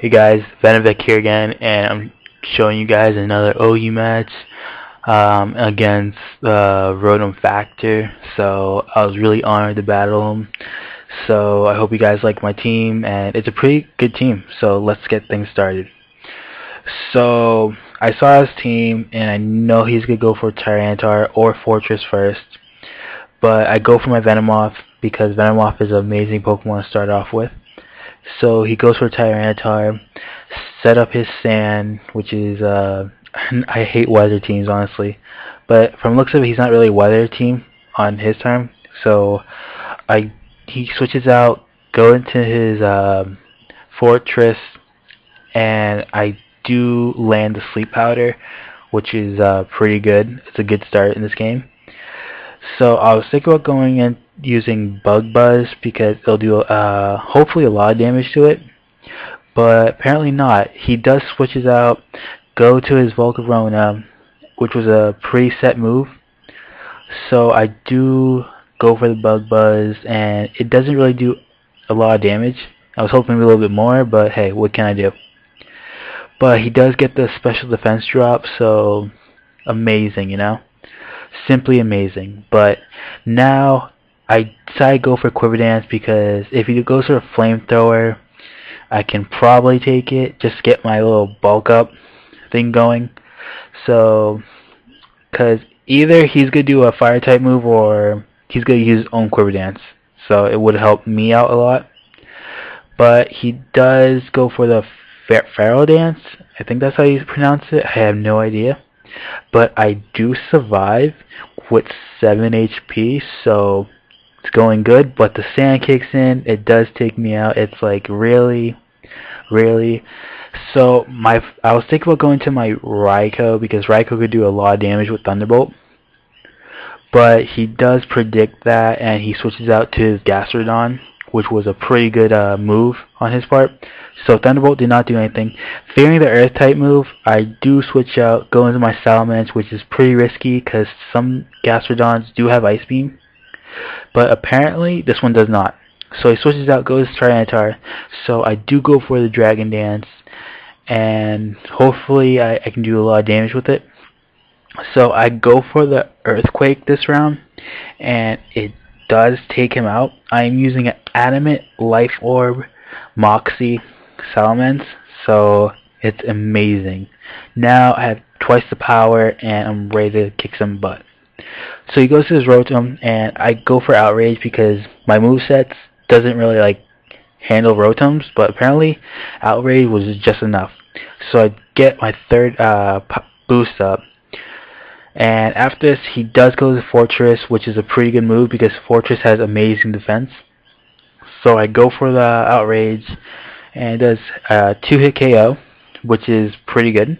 Hey guys, Venomvic here again, and I'm showing you guys another OU match against TheRotomFactor. So I was really honored to battle him. So I hope you guys like my team, and it's a pretty good team. So let's get things started. So I saw his team, and I know he's gonna go for Tyranitar or Fortress first, but I go for my Venomoth because Venomoth is an amazing Pokemon to start off with. So he goes for Tyranitar, set up his Sand, which is I hate weather teams honestly, but from looks of it, he's not really a weather team on his turn. So he switches out, go into his Fortress, and I do land the Sleep Powder, which is pretty good. It's a good start in this game. So I was thinking about going and using Bug Buzz because it'll do hopefully a lot of damage to it, but apparently not. He does switches out, go to his Volcarona, which was a preset move. So I do go for the Bug Buzz, and it doesn't really do a lot of damage. I was hoping a little bit more, but hey, what can I do? But he does get the special defense drop, so amazing, you know? Simply amazing. But now I decided to go for Quiver Dance because if he goes for a Flamethrower, I can probably take it, just get my little bulk up thing going. So, because either he's going to do a Fire type move or he's going to use his own Quiver Dance. So it would help me out a lot. But he does go for the Feral Dance. I think that's how you pronounce it. I have no idea. But I do survive with 7 HP, so it's going good. But the Sand kicks in, it does take me out. It's like really. So I was thinking about going to my Raikou because Raikou could do a lot of damage with Thunderbolt. But he does predict that, and he switches out to his Gastrodon, which was a pretty good move on his part. So Thunderbolt did not do anything. Fearing the Earth type move, I do switch out, go into my Salamence, which is pretty risky because some Gastrodons do have Ice Beam, but apparently this one does not. So he switches out, goes Tyranitar. So I do go for the Dragon Dance, and hopefully I can do a lot of damage with it. So I go for the Earthquake this round, and it does take him out. I am using an Adamant Life Orb Moxie Salamence, so it's amazing. Now I have twice the power, and I'm ready to kick some butt. So he goes to his Rotom, and I go for Outrage because my movesets doesn't really like handle Rotoms, but apparently Outrage was just enough. So I get my third boost up. And after this, he does go to Fortress, which is a pretty good move because Fortress has amazing defense. So I go for the Outrage, and it does 2-hit KO, which is pretty good.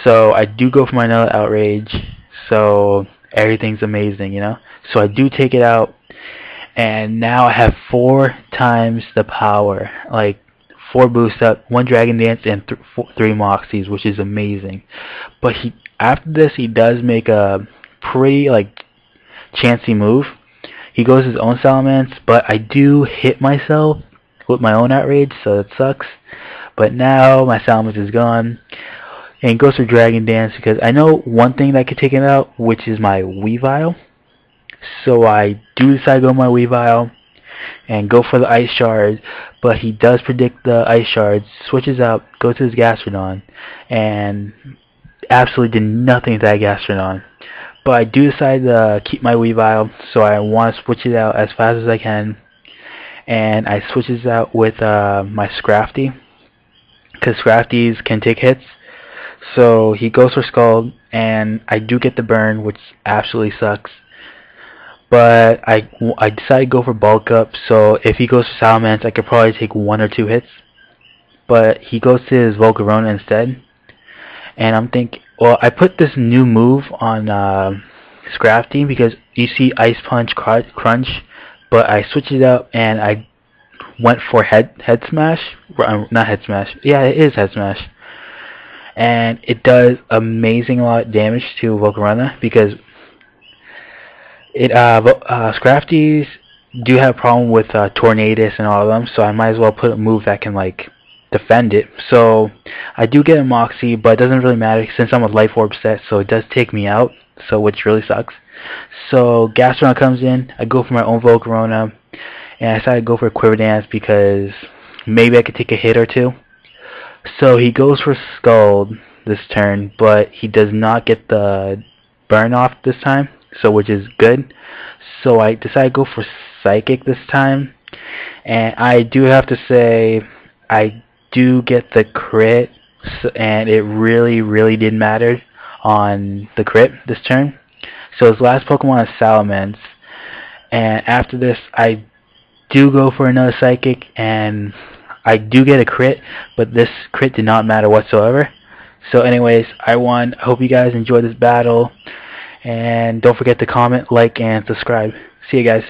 So I do go for my another Outrage, so everything's amazing, you know. So I do take it out, and now I have 4 times the power, like 4 boost up, 1 Dragon Dance, and 3 Moxies, which is amazing. But after this, he does make a pretty like chancy move. He goes his own Salamence, but I do hit myself with my own Outrage, so it sucks. But now my Salamence is gone, and he goes for Dragon Dance because I know one thing that could take him out, which is my Weavile. So I do decide to go my Weavile and go for the Ice Shard, but he does predict the Ice Shards, switches out, goes to his Gastrodon, and absolutely did nothing to that Gastrodon. But I do decide to keep my Weavile, so I want to switch it out as fast as I can. And I switch it out with my Scrafty, because Scrafties can take hits. So he goes for Scald, and I do get the burn, which absolutely sucks. But I decide to go for Bulk Up, so if he goes for Salamence, I could probably take 1 or 2 hits. But he goes to his Volcarona instead. And I'm thinking, well, I put this new move on Scrafty because you see Ice Punch, Crunch, but I switched it up and I went for Head Smash. Not Head Smash. Yeah, it is Head Smash. And it does amazing a lot of damage to Volcarona because Scrafties do have a problem with Tornadus and all of them, so I might as well put a move that can like defend it. So I do get a Moxie, but it doesn't really matter since I'm a Life Orb set, so it does take me out, so which really sucks. So Gastrodon comes in, I go for my own Volcarona, and I decided to go for a Quiver Dance because maybe I could take a hit or two. So he goes for Scald this turn, but he does not get the burn off this time, so which is good. So I decided to go for Psychic this time, and I do have to say I do get the crit, and it really did matter on the crit this turn. So his last Pokemon is Salamence, and after this I do go for another Psychic, and I do get a crit, but this crit did not matter whatsoever. So anyways, I won. I hope you guys enjoyed this battle, and don't forget to comment, like, and subscribe. See you guys.